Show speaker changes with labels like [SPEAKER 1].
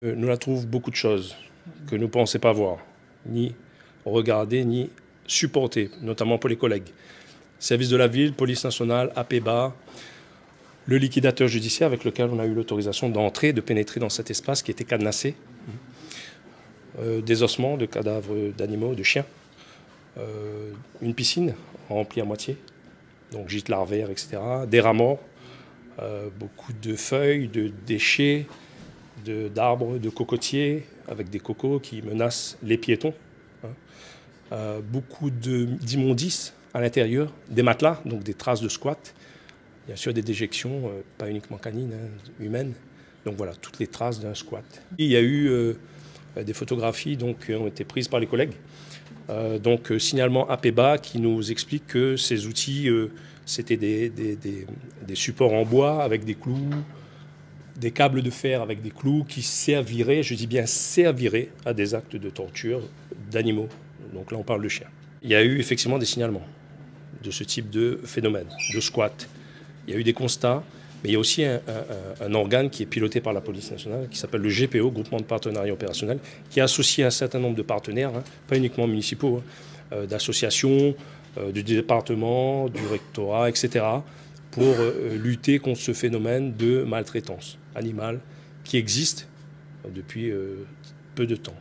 [SPEAKER 1] Nous la trouvons beaucoup de choses que nous ne pensions pas voir, ni regarder, ni supporter, notamment pour les collègues. Service de la ville, police nationale, APEBA, le liquidateur judiciaire avec lequel on a eu l'autorisation d'entrer, de pénétrer dans cet espace qui était cadenassé. Des ossements de cadavres d'animaux, de chiens. Une piscine remplie à moitié, donc gîtes larvaires, etc. Des rats morts, beaucoup de feuilles, de déchets, d'arbres, de cocotiers, avec des cocos qui menacent les piétons. Beaucoup d'immondices à l'intérieur, des matelas, donc des traces de squat, bien sûr des déjections, pas uniquement canines, humaines. Donc voilà, toutes les traces d'un squat. Il y a eu des photographies donc, qui ont été prises par les collègues. Signalement APEBA qui nous explique que ces outils, c'était des supports en bois avec des clous, des câbles de fer avec des clous qui serviraient, je dis bien serviraient, à des actes de torture d'animaux. Donc là, on parle de chiens. Il y a eu effectivement des signalements de ce type de phénomène, de squat. Il y a eu des constats, mais il y a aussi un organe qui est piloté par la police nationale, qui s'appelle le GPO, Groupement de Partenariat Opérationnel, qui a associé un certain nombre de partenaires, pas uniquement municipaux, d'associations, du département, du rectorat, etc., pour lutter contre ce phénomène de maltraitance animale qui existe depuis peu de temps.